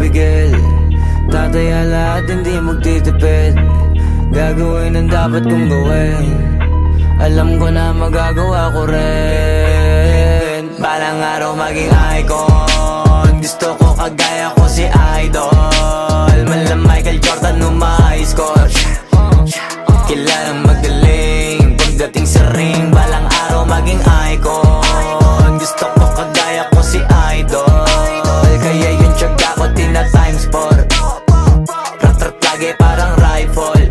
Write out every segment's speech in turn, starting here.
pumipigil. Tataya lahat, hindi magtitipid. Gagawin ang dapat kong gawin. Alam ko na magagawa ko rin. Balang araw maging icon. Gusto ko kagaya ko si Idol. Mala Michael Jordan score. Kilalang magaling pagdating sa ring. Balang araw maging icon. Gusto ko kagaya ko si Idol. Kaya yung tiyaga ko tina times 4. Rat-rat lagi parang rifle.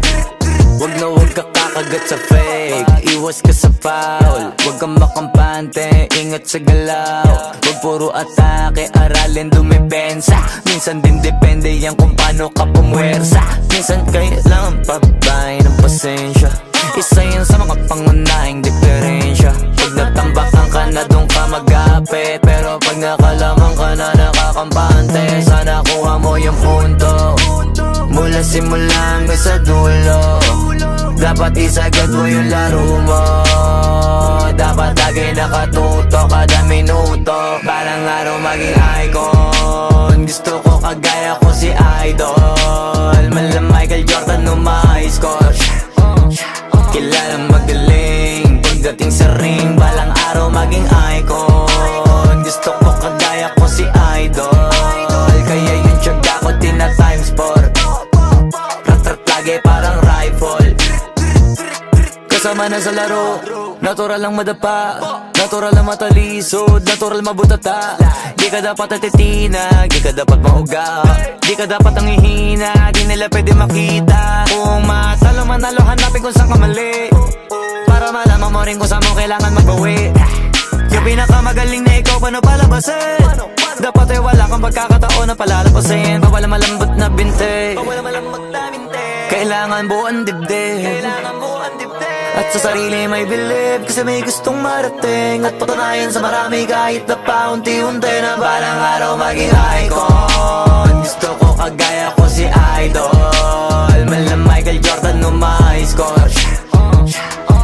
Wag na wag ka kakagat sa fake. Iwas ka sa foul. Wag kang makampante, ingat sa galaw. Wag puro atake, aralin dumipensa. Minsan din depende yan kung paano ka pumwersa. Minsan kailangan pabay ng pasensya. Isa yan sa mga pangunahing diferensya. Pag natambakan ka na doon ka mag-apit. Pero pag nakalaman ka na nakakampante, sana kuha mo yung punto. Mula simula hanggang sa dulo. Dapat isagad mo yung laro mo. Dapat lagi nakatuto kada minuto. Balang araw maging icon. Gusto ko kagaya ko si Idol. Mala Michael Jordan score. Kilalang magaling pagdating sa ring. Balang araw maging icon. Gusto ko kagaya ko si Idol. Kaya yung tiyaga ko tina times 4. Rat-rat lagi parang rifle. Kasama na sa laro, natural lang madapa, natural lang matalisod, natural mabutata. Di ka dapat atitina, di ka dapat mauga, di ka dapat ang ihina, di nila pwede makita. Kung matalo manalo, hanapin kung saan ka mali, para malaman mo rin kung saan mo kailangan magbawi. Yung pinakamagaling na ikaw, paano palabasin? Dapat ay wala kang pagkakataon na palalapasin. Bawal malambot na binte, kailangan buuan dibdib. At sa sarili may believe, kasi may gustong marating. At patunayan sa marami kahit na paunti-unti, na balang araw maging icon. Gusto ko kagaya ko si Idol. Mala Michael Jordan score.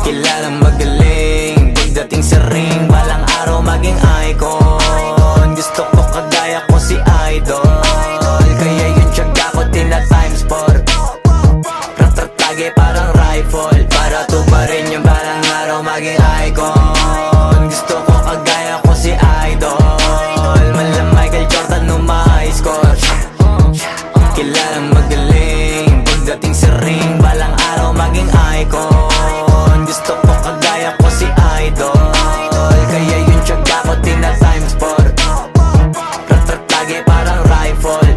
Kilalang magaling pagdating sa ring. Balang araw maging icon. Gusto ko kagaya ko si Idol. Kaya yung tiyaga ko tina times 4. Rat-rat lagi parang rifle. Para tuparin yung balang araw maging icon. Gusto ko kagaya ko si Idol. Mala Michael Jordan score. Kilalang magaling pagdating sa ring. Balang araw maging icon. Gusto ko kagaya ko si Idol. Kaya yung tiyaga ko tina times 4. Rat-rat lagi parang rifle.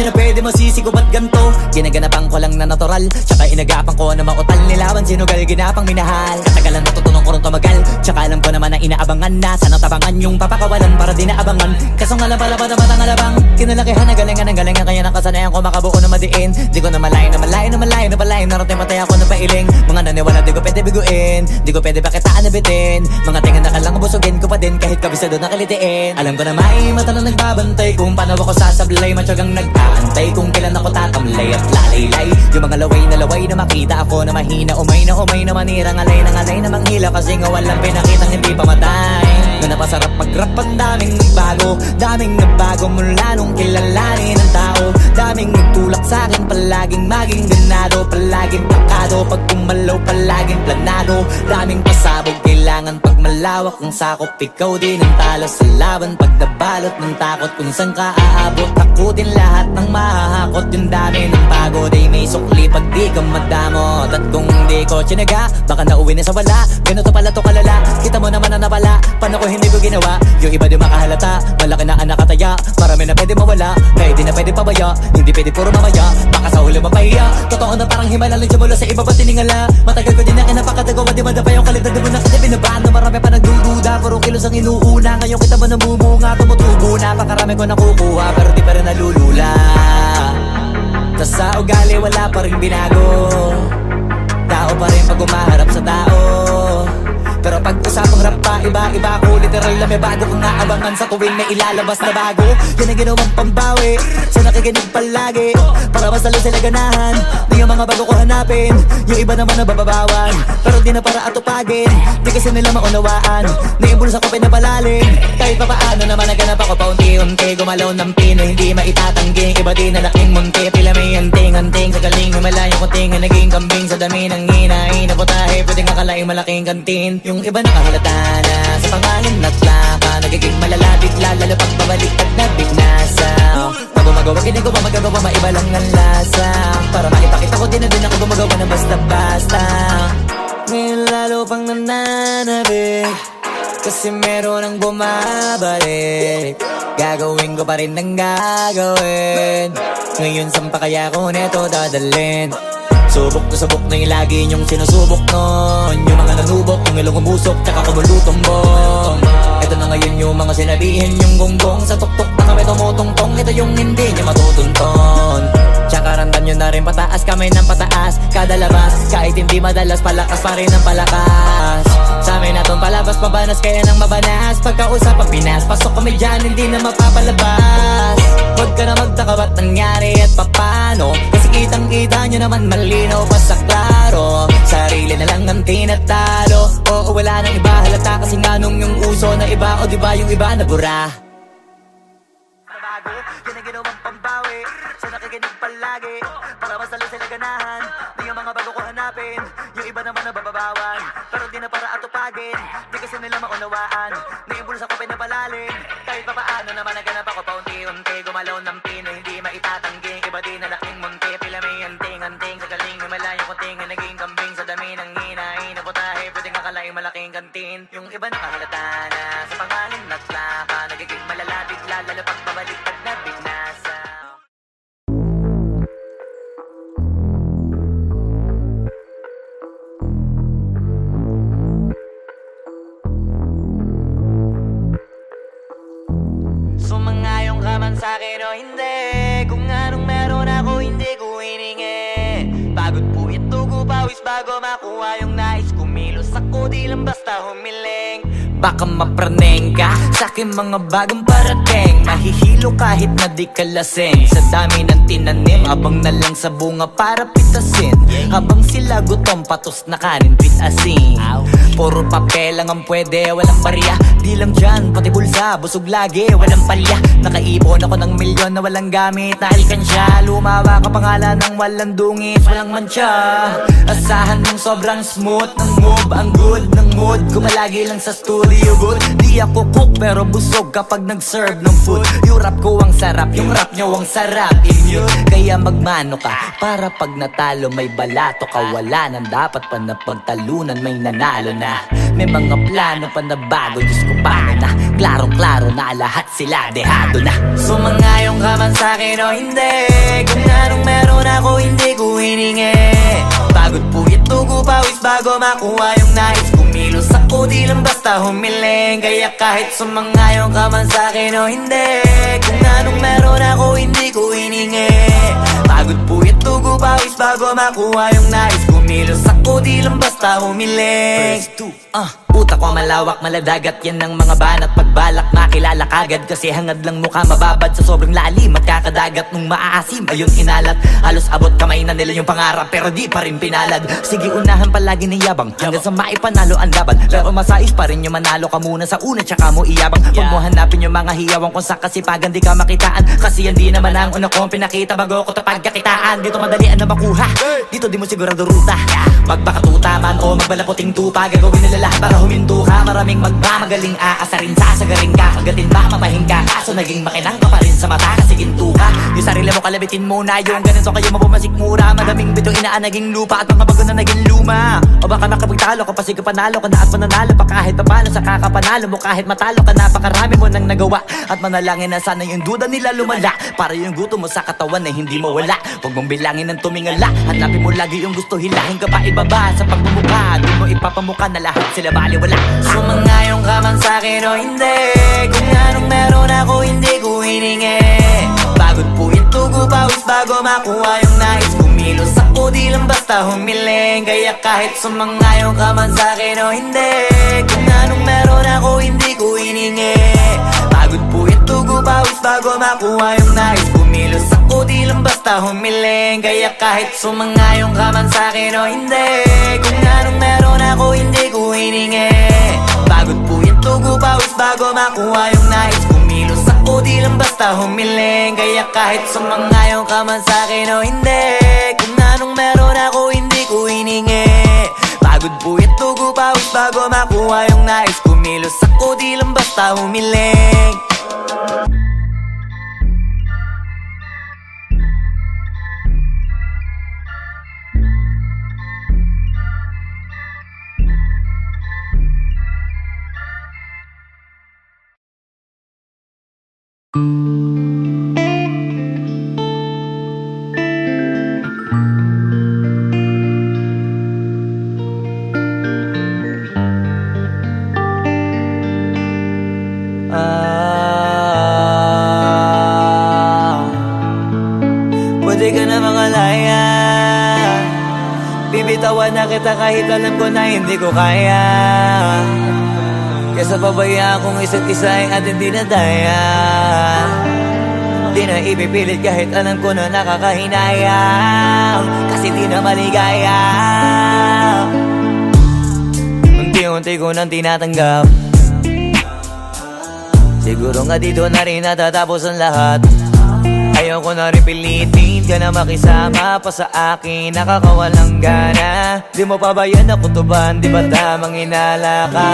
Pwede masisi ko ba't ganto? Ginaganapan ko lang na natural, tsaka inagapan ko na mautal. Nilawan sinugal, ginapang minahal. Katagalan natutunan ko rin tumagal, tsaka alam ko naman na inaabangan na. Sana tabangan yung papakawalan para di naabangan. Kaso nga lang pala ba naman ang alabang kinalakihan na galingan ng galingan. Kaya nakasanayan ko makabuo na madiin. Di ko na malayo na malayo na malayo na malayo. Narating matay ako na pailing. Mga naniwala di ko pwede biguin, di ko pwede pakitaan na bitin. Mga tingan na kalang busugin ko pa din kahit kabisado na kalitiin. Alam ko na may mata na nagbabantay kung paano ako sasablay. Matyagang nag-aantay kung kailan ako tatamlay at lalaylay. Yung mga laway na makita ako na mahina. Umay na manira, ngalay na manghila. Kasi nga walang pinakitang hindi pamatay. Na napasarap mag-rap, ang daming nagbago mula nung kilalanin ang tao. Daming nagtulak sa'kin, palaging maging ganado. Palaging takado, pag kumalaw palaging planado. Daming pasabog, kailangan kailangan pag malawak ng sakop. Ikaw din ang talo sa laban pag nabalot ng takot. Kung saan ka aabot, ako din lahat ng mahahakot. Yung dami ng pagod ay may sukli pag di ka madamot. At kung hindi ko tsinaga, baka nauwi na sa wala. Ganito pala to kalala, kita mo naman na napala. Paano ko hindi ko ginawa, yung iba di makahalata. Malaki na anak kataya, marami na pwede mawala. Kaya di na pwede pabaya, hindi pwede puro mamaya. Baka sa huli mapahiya, totoo na parang himala lang siya mula sa iba ba tiningala. Matagal ko din na kinapakatagawa, di madapa yung kalidad. Di mo na kita binabaan na marami pa nagdududa. Puro kilos ang inuuna, ngayon kita ba namumunga. Tumutubo na, pakarami ko nakukuha, pero di pa rin nalulula. Tas sa ugali wala pa rin binago, tao pa rin pag umaharap sa tao. Pero pag usapang rap pa, iba-iba ko. Literal na may bago kong naabangan sa tuwing may ilalabas na bago. Yan ang ginawang pambawi sa nakikinig palagi, para mas lalo sila ganahan na yung mga bago ko hanapin. Yung iba naman nababawan, pero di na para atupagin. Di kasi nila maunawaan na yung bulsa ko pinapalalim. Kahit pa paano naman naganap ako paunti-unti. Gumalaw ng pino, hindi maitatangging. Iba din na laking munti, pila may anting-anting. Sa galing himalayang kunting na naging kambing. Sa dami ng hinahin na putahe, pwedeng akalaing malaking kantin. Yung iba nakahalata na sa pangalan at laka, nagiging malala bigla, lalo pag pabaliktad na bignasa. Pag gumagawa, hindi ko pa magagawa, maiba lang ang lasa. Para maipakita ko din na din ako gumagawa ng basta-basta. Ngayon lalo pang nananabik, kasi meron ang bumabalik. Gagawin ko pa rin ang gagawin. Ngayon saan pa kaya ko neto dadalhin? Subok na yung lagi niyong sinusubok nun. Yung mga nanubok, yung ilong umusok, tsaka kumulutong bong. Ito na ngayon yung mga sinabihin yung gonggong. Sa tuktok na kami tumutungtong, ito yung hindi niya matutunton. Tsaka ramdam nyo na rin pataas, kamay ng pataas kada labas. Kahit hindi madalas, palakas pa rin ang palakas. Sa amin natong palabas, pabanas kaya nang mabanas. Pagkausap ang Pinas, pasok kami dyan, hindi na mapapalabas. Huwag ka na magtaka ba't nangyari at papano, kasi kitang-kita nyo naman malinaw pa sa klaro. Sarili na lang ang tinatalo. Oo, wala nang iba halata, kasi nga nung yung uso na iba. O diba yung iba nabura. Nabago, yan ang ginawang pambawi sa nakikinig palagi, para mas lalo sila ganahan na yung mga bago ko hanapin. Yung iba naman nababawan, pero di na para atupagin. Di kasi nila maunawaan na yung bulsa ko pinapalalim. Kahit pa paano naman naganap ako paunti-unti. Gumalaw ng pino, hindi maitatangging. Iba din na laking munti, pila may anting-anting. Sa galing himalayang kunting na naging kambing. Sa dami ng hinahin na putahe, pwedeng akalaing malaking kantin. Yung iba nakahalata na sa pangalan at laka, nagiging malala bigla, lalo pag pabaliktad na bignasa. Sumangayong ka man sa'kin o hindi, kung anong meron ako hindi ko hiningi. Pagod po ito ko pawis bago makuha yung nais. Kumilos ako di lang basta humiling. Baka mapraneng ka sa'kin mga bagong parating. Mahihilo kahit na di ka lasing. Sa dami ng tinanim, abang na lang sa bunga para pitasin. Habang sila gutom, patos na kanin, pitasin. Puro papel lang ang pwede, walang barya. Di lang dyan, pati bulsa, busog lagi, walang palya. Nakaipon ako ng milyon na walang gamit na alkansya. Lumawa ka pangalan ng walang dungis, walang mancha. Asahan mong sobrang smooth ng move, ang good ng mood. Kumalagi lang sa studio booth. Di ako cook pero busog kapag nag-serve ng food. Yung rap ko ang sarap, yung rap nyo ang sarap. Kaya magmano ka, para pag natalo may balato ka. Wala nang dapat pa na pagtalunan, may nanalo na. May mga plano pa na bago, Diyos ko paano na. Klarong-klaro na lahat sila dehado na. Sumangayong ka man sa'kin o hindi, kung anong meron ako hindi ko hiningi. Pagod po ito ko pawis bago makuha yung nais. Kumilos ako di lang basta humiling. Kaya kahit sumangayong ka man sa'kin o hindi, kung anong meron ako hindi ko hiningi. Pagod po ito ko pawis bago makuha yung nais. Kumilos ako di lang basta humiling. Utak ko malawak, maladagat, yan ang mga banat. Pagbalak makilala kagad, kasi hangad lang mukha mababad sa sobrang lalim at kakadagat. Nung maaasim ayun inalat, halos abot kamay na nila yung pangarap pero di pa rin pinalad. Sige unahan palagi ng yabang hanggang sa maipanalo ang laban. Pero masais pa rin yung manalo ka muna sa una tsaka mo iyabang. Huwag mo hanapin yung mga hiyawang kung sa kasipagan di ka makitaan. Kasi yan di naman ang una kong pinakita bago ko tapagkakitaan. Dito madalian na makuha, dito di mo sigurado ruta. Magbakatuta man o magbalaputing tupa, gagawin nila lahat para huminto. huminto ka, maraming magmamagaling aasarin, sasagaring ka, kagatin ba, mapahin ka, kaso naging makinang ka pa rin sa mata kasi ginto ka. Yung sarili mo kalabitin muna, yung ganun so kayo mabumasik mura. Madaming bitong inaan naging lupa at mga bago na naging luma. O baka makapagtalo ka pa, sige panalo ka na at mananalo pa kahit papalo sa kakapanalo mo. Kahit matalo ka, napakarami mo nang nagawa at manalangin na sana yung duda nila lumala, para yung gutom mo sa katawan ay hindi mawala. Huwag mong bilangin ng tumingala, hanapin mo lagi yung gusto, hilahin ka pa ibaba sa pagmumukha. Di mo ipapamukha na lahat sila baliwala. Sumangayon ka man sa'kin o hindi, kung anong meron ako hindi ko hiningi. Pagod po ito ko pawis bago makuha yung nais. Kumilos ako di lang basta humiling. Kaya kahit sumangayon ka man sa'kin o hindi, kung anong meron ako hindi ko hiningi. Pagod po ito ko pawis bago makuha yung nais. Kumilos ako di lang basta humiling. Kaya kahit sumangayon ka man sa'kin o hindi, kung anong meron ako hindi ko hiningi. Pagod po ito ko pawis bago makuha yung nais. Kumilos ako di lang basta humiling. Kaya kahit sumangayon ka man sa'kin o hindi, kung anong meron ako hindi ko hiningi. Pagod po ito ko pawis bago makuha yung nais. Kumilos ako di lang basta humiling. Pwede ka na mangalaya, bibitawan na kita kahit alam ko na hindi ko kaya. Kesa pabayaan kong isa't isa ay ating dinadaya. Di na ipipilit kahit alam ko na nakakahinayang, kasi di na maligaya. Unti-unti ko nang tinatanggap, siguro nga dito na rin natatapos ang lahat. Ayoko na rin pilitin ka na makisama pa sa akin, nakakawalang gana. Di mo pa ba yan nakutuban, di ba tamang inala ka?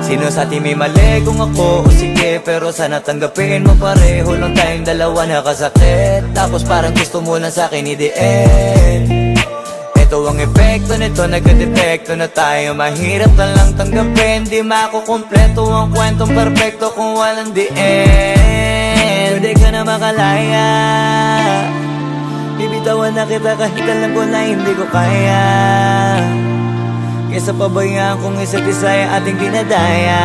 Sino sa atin may mali kung ako o sige, pero sana tanggapin mo pareho lang tayong dalawa nakasakit. Tapos parang gusto mo lang sa'kin i-end. Ito ang epekto nito, nagka-depekto na tayo. Mahirap na lang tanggapin, di makukumpleto ang kwentong perfecto kung walang the end. Pwede ka na makalaya, bibitawan na kita kahit alam ko na hindi ko kaya. Kesa pabayaan kong isa't isa ay ating dinadaya.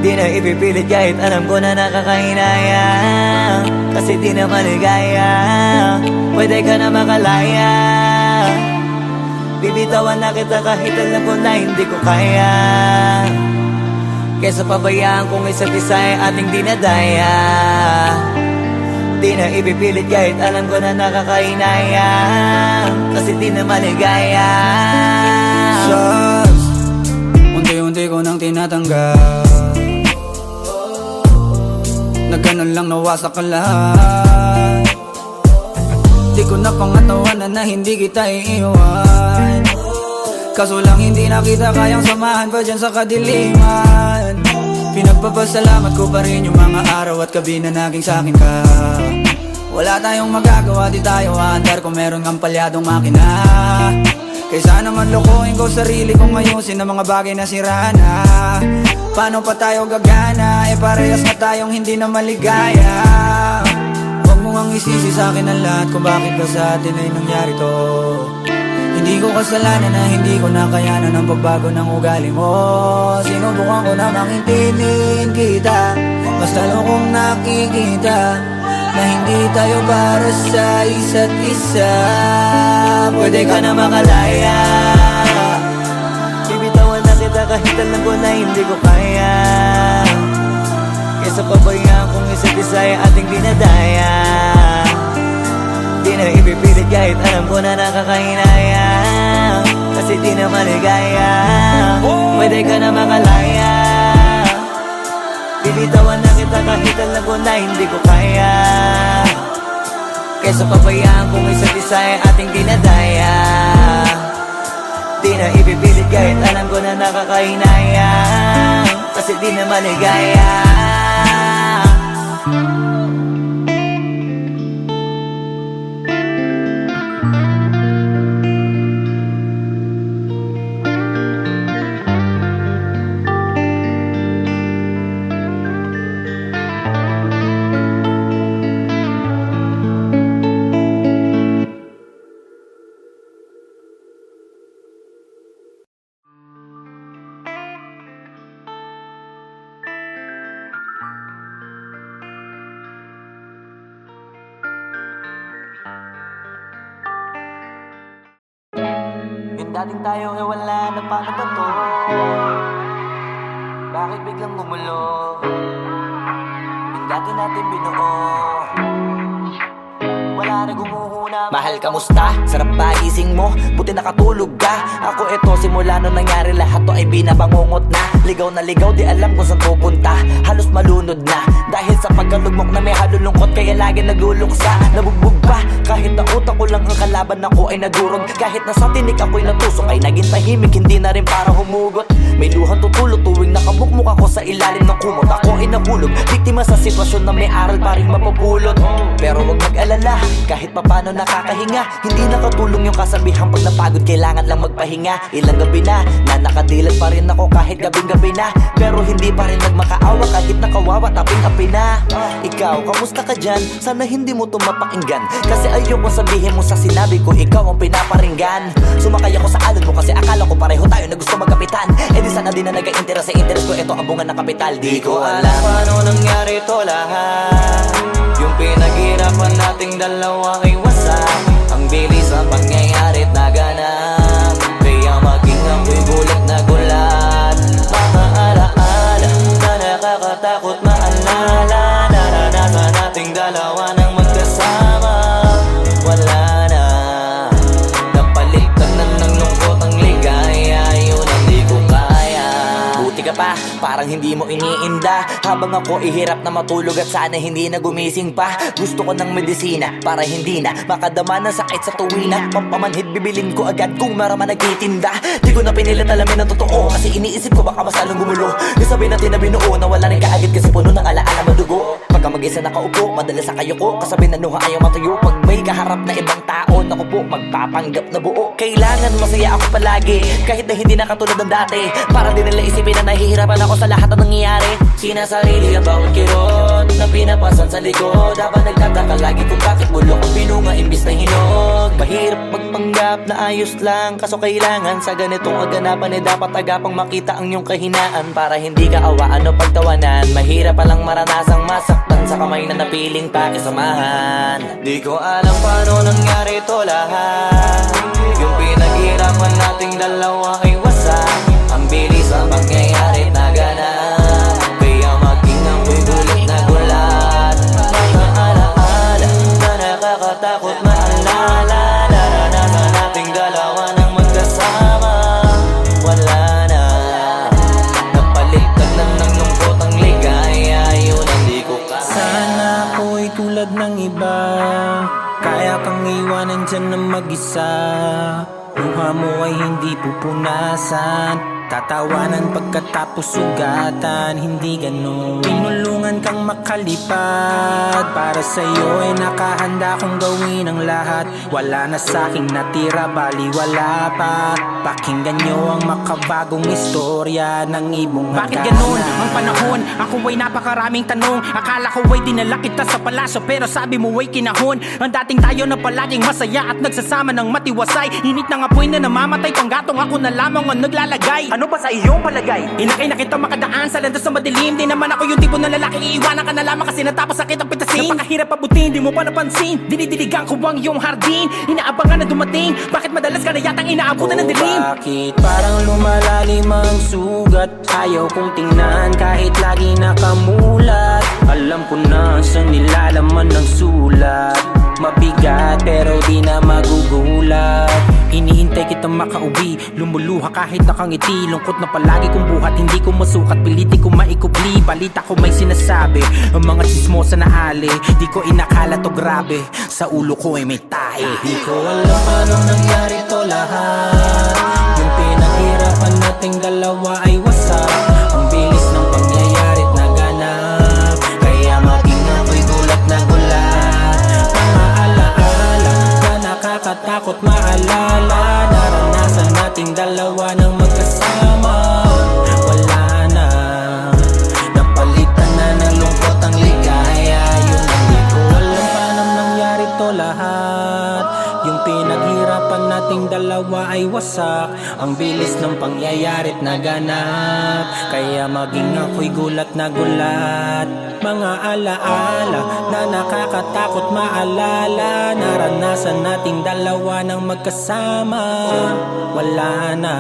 Di na ipipilit kahit alam ko na nakakahinaya, kasi di na maligaya. Pwede ka na makalaya, bibitawan na kita kahit alam ko na hindi ko kaya. Kesa pabayaan kong isa't isa ay ating dinadaya. Di na ipipilit kahit alam ko na nakakahinaya, kasi di na maligaya. Shucks, unti-unti ko nang tinatanggap, na ganun lang nawasak ka lahat. Di ko na pangatawanan na hindi kita iiwan, kaso lang hindi na kita kayang samahan pa dyan sa kadiliman. Pinagpapasalamat ko pa rin yung mga araw at gabi na naging sa'kin ka. Wala tayong magagawa, di tayo aandar kung meron kang palyadong makina. Kaysa naman lokohin ko sarili kong ayusin ang mga bagay na sira na. Paano pa tayo gagana, eh parehas na tayong hindi na maligaya. Huwag mo ngang isisi sa'kin ang lahat kung bakit ba sa atin ay nangyari to. Hindi ko kasalanan na hindi ko nakayanan ang pagbago ng ugali mo. Sinubukan ko na makintindihin kita, mas lalo kong nakikita na hindi tayo para sa isa't isa. Pwede ka na makalaya, bibitawan na kita kahit alam ko na hindi ko kaya. Kesa pabayaan kong isa't isa ay ating dinadaya. Di na ipipilit kahit alam ko na nakakahinaya, kasi di na maligaya. Pwede ka na makalaya, bibitawan na kita kahit alam ko na hindi ko kaya. Kesa pabayaan kong isa't isa ay ating dinadaya. Di na ipipilit kahit alam ko na nakakahinayang, kasi di na maligaya. Yung dating tayo ay wala na, paano ba to? Bakit biglang gumulo? Yung dati natin binuo, wala na gumuhuna. Mahal, kamusta? Sarap ba gising mo? Buti nakatulog ka. Ako eto, simula nung nangyari lahat to ay binabangungot na. Ligaw na ligaw, di alam kung saan pupunta. Halos malunod na dahil sa pagkalugmok na may halulungkot, kaya lagi nagluluksa. Nabugbog pa, kahit na utak ko lang ang kalaban, ako ay nagurog. Kahit nasa tinik ako'y natusok, ay naging tahimik, hindi na rin para humugot. May luhang tutulog tuwing nakabukmuk ako sa ilalim ng kumot. Ako ay nahulog, biktima sa sitwasyon na may aral pa rin mapupulot. Pero wag mag-alala, kahit papano nakakahinga. Hindi nakatulong yung kasabihan, pag napagod kailangan lang magpahinga. Ilang gabi na nakadilat pa rin ako kahit gabing-gabi na, pero hindi pa rin nagmakaawa kahit nakawawa taping-api na. Ikaw, kamusta ka dyan? Sana hindi mo tumapakinggan, kasi ayoko sabihin mo sa sinabi ko ikaw ang pinaparinggan. Sumakay ako sa alon mo kasi akala ko pareho tayo na gusto magkapitan. Eh di sana di na nag-interest sa interest ko, ito ang bunga ng kapital. Di ko alam paano nangyari to lahat. Yung pinaghirapan nating dalawa ay wasak. Ang bilis ang pangyayari't naganap, kaya maging ako'y gulat na gulat. Mga alaala na nakakatakot maalala, naranasan nating dalawa nang magkasama. Wala na, napalitan na ng lungkot ang ligaya, yun ang di ko kaya. Buti ka pa, parang hindi mo iniinda, habang ako ihirap na matulog at sana hindi na gumising pa. Gusto ko ng medisina para hindi na makadama ng sakit sa tuwina. Pampamanhid bibilin ko agad kung marama nagtitinda. Di ko na pinilit alamin ang totoo, kasi iniisip ko baka masalong gumulo. Isabi natin na binuo na wala rin kaagad, kasi puno ng alaala madugo. Pagka mag-isa nakaupo, madalas sa kayo ko, kasabi na nuha ayaw matuyo. Pag may kaharap na ibang tao, naku po, magpapanggap na buo. Kailangan masaya ako palagi, kahit na hindi na katulad ng dati, para din nila isipin na nahihirapan ako sa lahat ng nangyayari. Sinasarili ang bawat kirot na pinapasan sa likod, habang nagtataka lagi kung bakit bulok ang pinunga imbis na hinog. Mahirap magpanggap na ayos lang, kaso kailangan sa ganitong aganapan dapat agapang makita ang iyong kahinaan, para hindi ka awaan o pagtawanan. Mahirap palang maranasang masaktan sa kamay na napiling pakisamahan. Di ko alam paano nangyari to lahat. Yung pinaghirapan nating dalawa ay wasak. Ang bilis ang pangyayari naganap, kaya maging ako'y gulat na gulat. Mga alaala na nakakatakot maalala, naranasan nating dalawa nang magkasama. Wala na, napalitan na ng lungkot ang ligaya, yun ang di ko kaya. Sana ako'y tulad ng iba, kaya kang iwanan dyan na mag-isa. Luha mo ay hindi pupunasan, tatawanan pagkatapos sugatan. Hindi ganon, tinulungan kang makalipad. Para sa'yo ay nakahanda kong gawin ang lahat. Wala na sa'king natira, bali wala pa. Pakinggan nyo ang makabagong istorya ng ibong hagana. Bakit ganon ang panahon? Ako ay napakaraming tanong. Akala ko ay dinala kita sa palasyo, pero sabi mo ay kinahon. Ang dating tayo na palaging masaya at nagsasama ng matiwasay. Init ng apoy na namamatay, panggatong ako na lamang ang naglalagay. Ano ba sa iyong palagay? Inakay na kita makadaan sa landas na madilim. Di naman ako yung tipo ng lalaki, iiwanan ka na lamang kasi natapos sakit ang pitasin. Napakahirap pabutin, di mo pa napansin. Dinidiligan ko ang iyong hardin, inaabangan na dumating. Bakit madalas ka na yatang inaabutan ng dilim? Bakit parang lumalalim ang sugat? Ayaw kong tingnan kahit lagi nakamulat. Alam ko na saan nilalaman ng sulat. Mabigat pero di na magugulat. Hinihintay kitang makauwi, lumuluha kahit nakangiti. Lungkot na palagi kong buhat, hindi ko masukat, piliti ko maikubli. Balita ko may sinasabi, ang mga chismosa na ali. Di ko inakala to grabe, sa ulo ko ay may tahi. Di ko alam paano nangyari to lahat. Yung dalawa ay wasak. Ang bilis ng pangyayari't naganap, kaya maging ako'y gulat na gulat. Mga alaala na nakakatakot maalala, naranasan nating dalawa ng magkasama. Wala na, napalitan na ng lungkot ang ligaya. Yun ang di ko alam paano nangyari to lahat. Yung pinaghirapan nating dalawa ay wasak. Ang bilis ng pangyayari't naganap, kaya maging ako'y gulat na gulat. Mga alaala na nakakatakot maalala, naranasan nating dalawa ng magkasama. Wala na,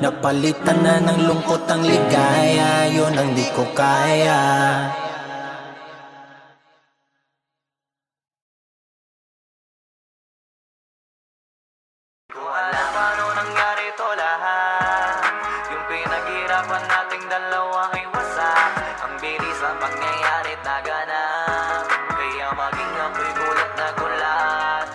napalitan na ng lungkot ang ligaya. Yun ang di ko kaya. Alam paano nangyari to lahat. Yung pinaghirapan nating dalawa ay wasak. Ang bilis ang pangyayari't naganap, kaya maging ako'y gulat na gulat.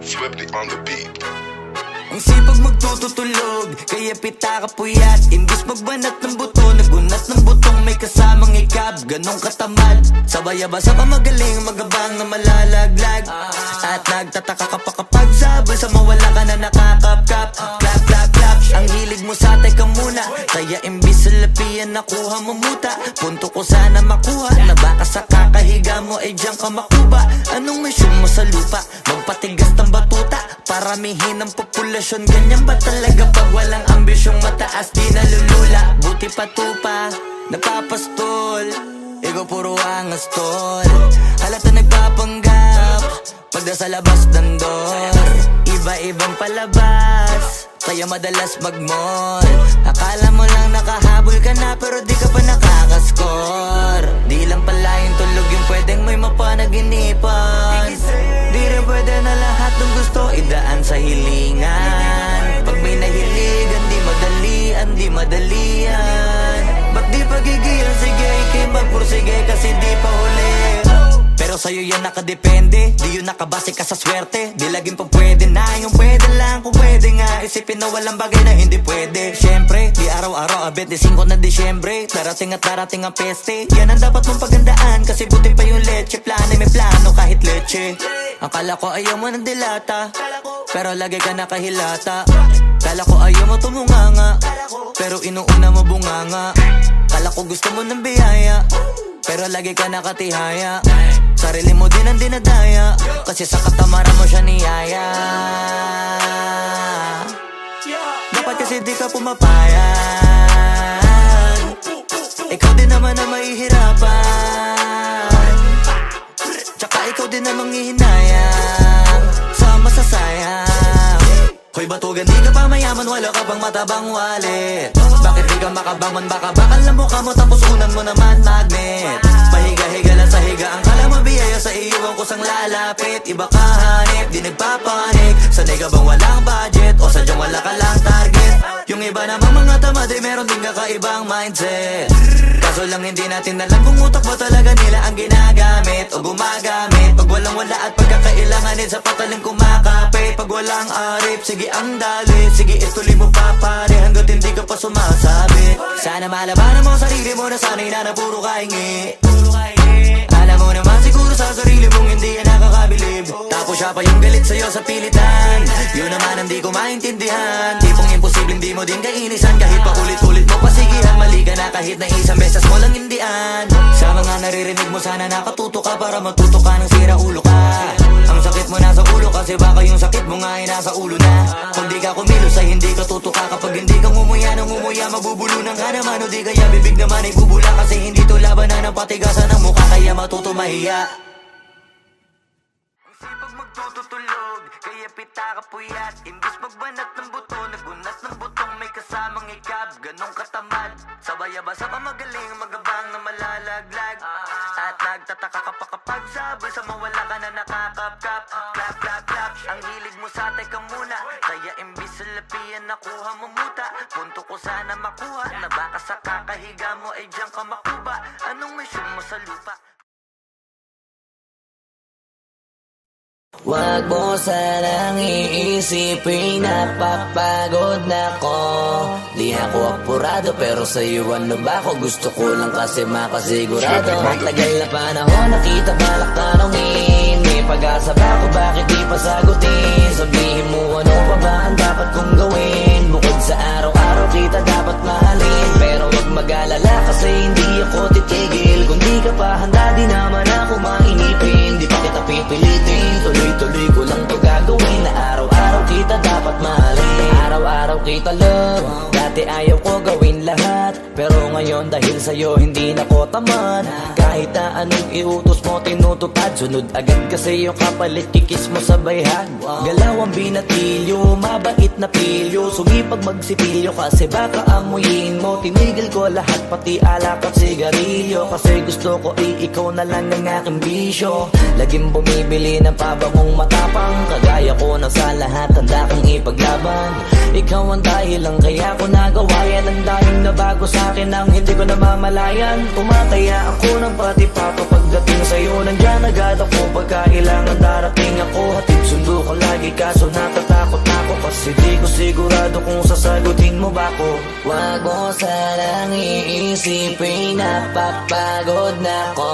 Swifty on the beat. Ang sipag magtutulog, kaya pita ka puyat. Imbis magbanat ng buto, nagunat ng butong may kasamang ikab. Ganong katamad, sabay-abasa pa magaling, magabang na malalaglag. At nagtataka ka pa kapag sabay sa mawala ka na nakakapkap. Clap, clap, clap, ang hilig mo sa teka muna, kaya imbis sa lapian nakuha mo muta. Punto ko sana makuha, na baka sa kakahiga mo ay diyan ka makuba. Anong mission mo sa lupa? Magpatigas ng batuta, paramihin ang populasyon. Ganyan ba talaga pag walang ambisyong mataas? Di nalulula, buti patupa, napapastol. Ikaw puro angas tol, halata nagpapanggap pagda sa labas ng door. Iba-ibang palabas, kaya madalas mag-mall. Akala mo lang nakahabol ka na, pero di ka pa nakakascore. Di lang pala yung tulog yung pwedeng may mapanaginipan. Di rin pwede na lahat ng gusto idaan sa hilingan. Pag may nahiligan, di madalian, di madalian. Ba't di pagigil? Sige, ikay magpursige kasi di pa huli. Pero sa'yo yan nakadepende, di yun nakabase ka sa swerte. Di laging pa pwede na, yung pwede lang kung pwede nga. Isipin na walang bagay na hindi pwede. Siyempre, di araw-araw, 25 na Disyembre. Darating at darating ang peste, yan ang dapat mong pagandaan. Kasi buti pa yung leche, plano may plano kahit leche. Akala ko ayaw mo ng dilata, pero lagi ka nakahilata. Kala ko ayaw mo tumunganga, pero inuuna mo bunganga. Kala ko gusto mo ng biyaya, pero lagi ka nakatihaya. Sarili mo din ang dinadaya, kasi sa katamaran mo siya niyaya. Dapat kasi di ka pumapayag, ikaw din naman ang mahihirapan. Tsaka ikaw din ang manghihinayang sa masasayang. Hoy batugan, di ka pa mayaman, wala ka pang matabang wallet. Bakit di ka makabangon, baka bakal na mukha mo tapos unan mo naman magnet. Pahiga-higa lang sa higa, ang kala mabiyaya sa iyo ang kusang lalapit. Iba ka hanip, di nagpapanik. Sanay ka bang walang budget o sadyang wala ka lang target? Yung iba namang mga tamad ay meron din kakaibang mindset. Kaso lang hindi natin alam kung utak ba talaga nila ang ginagamit o gumagamit. Pag walang wala at pagkakailanganin sa pataling kumakapit. Pag walang arip, sige ang dali, sige ituloy mo pa pare hanggat hindi ka pa sumasabi. Sana malabanan mo sarili mo na sanay na puro kahingi. Alam mo naman siguro sa sarili mong hindi yan nakakabilib. Tapos siya pa yung galit sa'yo sa pilitan. Yun naman ang di ko maintindihan. Tipong imposibleng di mo din kainisan. Kahit pa ulit-ulit mo pasigihan, mali ka na kahit na isang beses mo lang hindian. Sa mga naririnig mo sana nakatuto ka para matuto ka ng sira ulo ka. Ang sakit mo nasa ulo kasi baka yung sakit mo nga ay nasa ulo na. Kung di ka kumilos ay hindi ka tutuka. Kapag hindi ka ngumuya ng ngumuya, mabubulunan ka naman. O di kaya bibig naman ay bubula. Kasi hindi to labanan ng patigasan ng mukha, kaya matuto mahiya. Ang sipag magtututulog. Kaya pita ka puyat, imbis magbanat ng buto, nagunat ng butong may kasamang ikab. Ganong katamad, sabay-abasa pa magaling, magabang na malalaglag. At nagtataka ka pa kapag sabay sa mawala ka na nakakapkap. Clap, clap, clap, ang hilig mo sa teka muna. Kaya imbis sa lapian nakuha mo muta. Punto ko sana makuha, na baka sa kakahiga mo ay diyan ka makuba. Anong mission mo sa lupa? Wag mo sanang iisipin, napapagod na ko. Di ako apurado pero sa'yo ano ba ako? Gusto ko lang kasi makasigurado. Matagal na panahon nakita balak tanongin, may pag-asa ba ako bakit di pa sagutin? Sabihin mo ano pa ba ang dapat kong gawin? Bukod sa araw-araw kita dapat mahalin, pero wag mag-alala kasi hindi ako titigil. Kung di ka pa handa di naman ako mainipin. Di pa kita pipilitin, tuloy-tuloy ko lang to gagawin. Na araw-araw kita dapat mahalin, araw-araw kita love. Dati ayaw ko gawin lahat, pero ngayon dahil sa'yo hindi na ko tamad. Kahit na anong iutos mo tinutupad, sunod agad kasi yung kapalit kikis mo sa bayhag. Galaw ang binatilyo, mabait na pilyo, sumipag magsipilyo kasi baka amuyin mo. Tinigil ko lahat pati alak at sigarilyo, kasi gusto ko ikaw na lang ang aking bisyo. Laging bumibili ng pabangong matapang, kagaya ko na sa lahat handa kang ipaglaban. Ikaw ang dahilan kaya ko nagawa yan, ang daming nabago sa'kin ang hindi ko namamalayan. Tumataya ako ng pati-pato pagdating sa'yo, nandiyan agad ako pagkailangan darating ako. Hatid sundo ko lagi kaso natatakot ako, kasi di ko sigurado kung sasagutin mo ba ko. Wag mo sanang iisipin, napapagod na ko.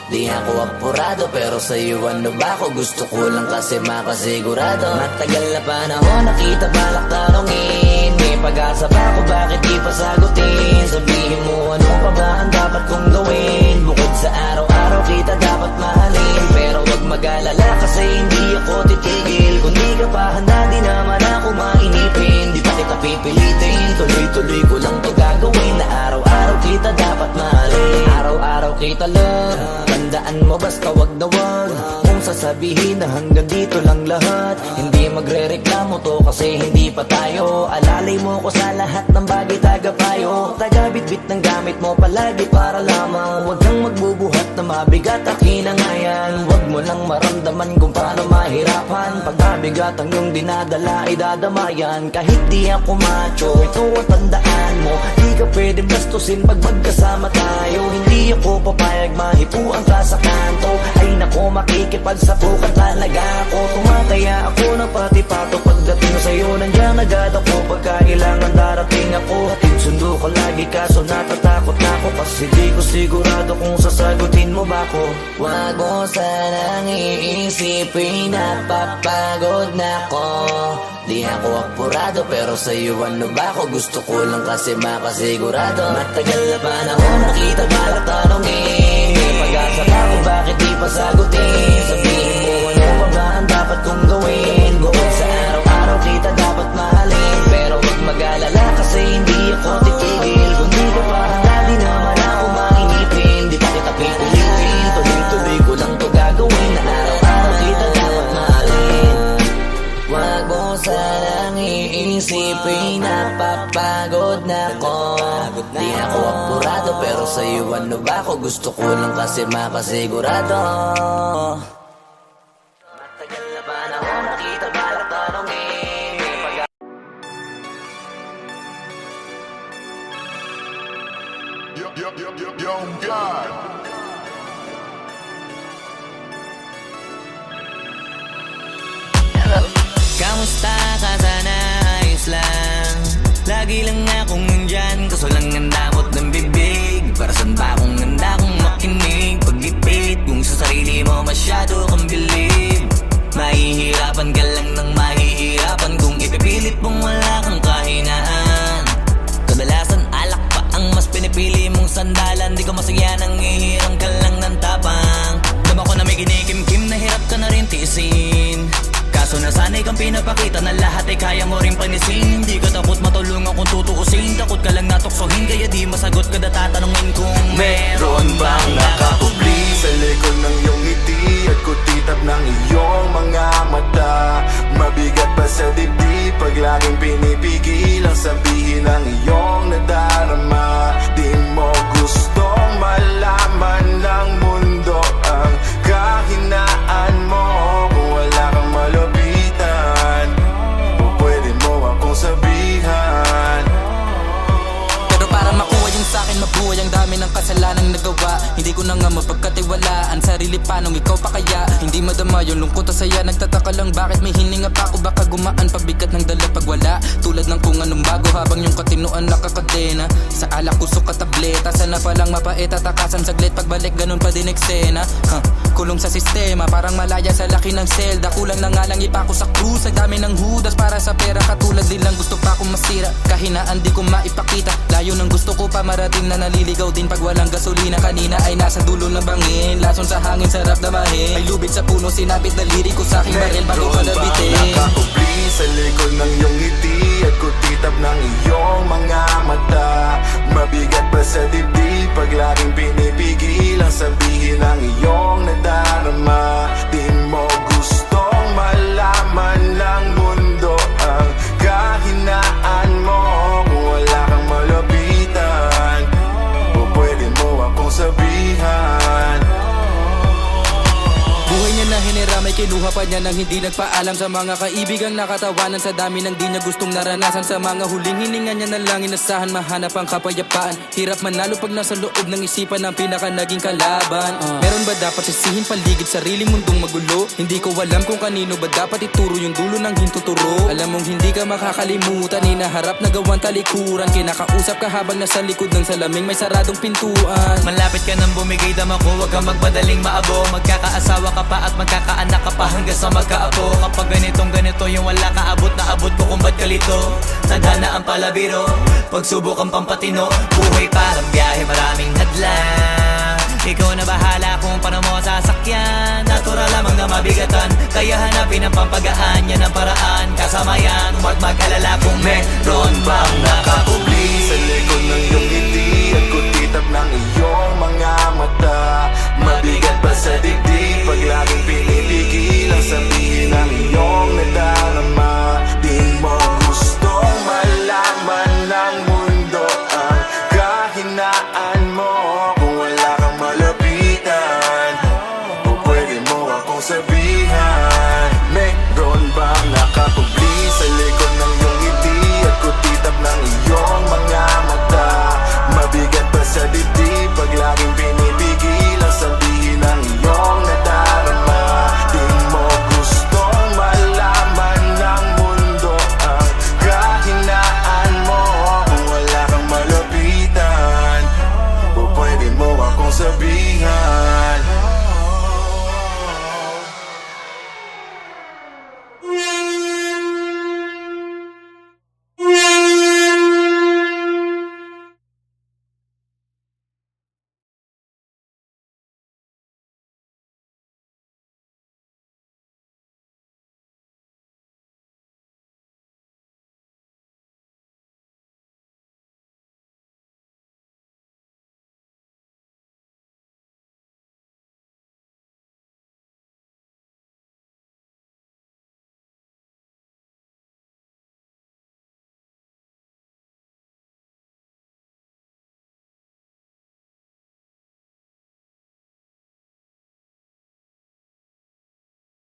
Di ako apurado pero sa'yo ano ba ako? Gusto ko lang kasi makasigurado. Matagal na panahon nakita balak tanongin, may pag-asa ba ako bakit di pa sagutin? Sabihin mo ano pa ba ang dapat kong gawin? Bukod sa araw-araw kita dapat mahalin, pero wag mag-alala kasi hindi ako titigil. Kung di ka pa handa di naman ako mainipin. Di pa kita pipilitin, tuloy-tuloy ko lang to gagawin. Na araw-araw kita dapat mahalin, araw-araw kita love. Tandaan mo basta wag na wag kung sasabihin na hanggang dito lang lahat. Hindi magre-reklamo to kasi hindi pa tayo. Alalay mo ko sa lahat ng bagay, tagapayo. Tagabitbit ng gamit mo palagi para lamang. Huwag kang magbubuhat na mabigat akin ang ayan. Huwag mo lang maramdaman kung paano mahirapan. Pag mabigat ang iyong dinadala ay dadamayan. Kahit di ako macho, ito ang tandaan mo. Di ka pwedeng bastusin pag magkasama tayo. Hindi ako papayag mahipuan ka sa kanto. Ay nako makikipagsapukan talaga ako. Tumataya ako ng pati-pato pagdating sa'yo, nandiyan agad ako pagkailangan darating ako. Hatid sundo ko lagi kaso natatakot na ako, kasi di ko sigurado kung sasagutin mo ba ko. Wag mo sanang iisipin, napapagod na ko. Di ako apurado pero sa'yo ano ba ako? Gusto ko lang kasi makasigurado. Matagal na panahon nakita balak tanongin, may pag-asa ba ako bakit di pa sagutin? Sabihin mo ano pa ba ang dapat kong gawin? Bukod sa araw-araw kita dapat mahalin, pero wag mag-alala kasi hindi ako titigil. Kung di ka pa handa di naman ako mainipin. Di pa kita pipilitin, tuloy-tuloy ko lang to gagawin. Na araw-araw kita dapat mahalin. Wag mo sanang iisipin, napapagod na ko. Di ako apurado pero sa'yo ano ba ako? Gusto ko lang kasi makasigurado. Matagal na panahon nakita balak tanongin, may pag- Yo, God. Kamusta ka sana? Ayos lang. Lagi lang akong nandyan, kaso lang ang damot ng bibig. Para saan ba akong handa kong makinig? Pag-ipit kung sa sarili mo masyado kang bilib. Mahihirapan ka lang ng mahihirapan kung ipipilit mong wala kang kahinaan. Kadalasan alak pa ang mas pinipili mong sandalan. Di ko masaya nang ihirang ka lang ng tapang. Dama ko na may kinikimkim na hirap ka na rin tiisin. Kaso nasanay kang pinapakita na lahat ay kaya mo rin panisin. Hindi ka takot matulungan kung tutuusin, takot ka lang natuksohin, kaya di masagot kada tatanungin kung meron bang nakapubli sa likod ng iyong ngiti at kutitap ng iyong mga mata. Mabigat pa sa dibdib pag laging pinipigil ang sabihin ng iyong nadarama. Di mo gustong malaman ng mundo ang kahinaan mo. Kung wala kang malapitan, o pwede mo akong sabihan. Pero para makuha yung sa'kin mabuhay, ang dami ng kasalanang nagawa. Hindi ko na nga mapagkatiwalaan sarili, paanong ikaw pa kaya? Hindi madama yung lungkot at saya. Nagtataka lang bakit may hininga pa ako. Baka gumaan pabigat ng dala pag wala. Tulad ng kung anong bago habang yung katinuan nakakadena. Sa alak kusok at tableta, sana palang mapait at takasan saglit. Pagbalik ganun pa din eksena. Kulong sa sistema, parang malaya sa laki ng selda. Kulang na nga lang ipako sa krus, ang dami ng hudas para sa pera. Katulad nilang gusto pa akong masira, kahinaan di ko maipakita. Layo ng gusto ko pa marating na naliligaw din pag walang gasolina. Kanina ay nasa dulo ng bangin, lason sa hangin, sarap damahin. May lubid sa puno, sinapit daliri ko sa aking baril bago ko nabitin. Nakakubli sa likod ng iyong ngiti at kutitap ng iyong mga mata. Mabigat pa sa dibdib pag laging pinipigil ang sabihin ng iyong nadarama. Di mo gustong malaman ng mundo ang kahinaan mo. Kung wala kang malapitan, o pwede mo akong sabihan. Buhay niya na hinira, may kinuha pa niya nang hindi nagpaalam sa mga kaibigang nakatawanan. Sa dami ng di niya gustong naranasan, sa mga huling hininga niya na lang inasahan mahanap ang kapayapaan. Hirap manalo pag nasa loob ng isipan ng pinaka naging kalaban. Meron ba dapat sisihin paligid sariling mundong magulo? Hindi ko alam kung kanino ba dapat ituro yung dulo ng hintuturo. Alam mong hindi ka makakalimutan, hinaharap na gawang talikuran. Kinakausap ka habang nasa likod ng salaming may saradong pintuan. Malapit ka nang bumigay dama ko, huwag kang magmadaling maabo. Magkakaasawa ka pa at magkakaanak ka pa hanggang sa magkaapo. Kapag ganito yung wala ka abot na abot ko kung ba't kalito. Tadhana ang palabiro, pagsubok ang pampatino. Buhay parang biyahe, maraming hadlang. Ikaw na bahala kung paano mo sasakyan. Natural lamang na mabigatan, kaya hanapin ang pampagaan. Yan ang paraan, kasama yan. Huwag mag-alala kung meron bang nakakubli sa likod ng iyong ngiti at kutitap ng iyong mga mata. Mabigat pa sa dibdib pag laging pinipigil ang sabihin ng iyong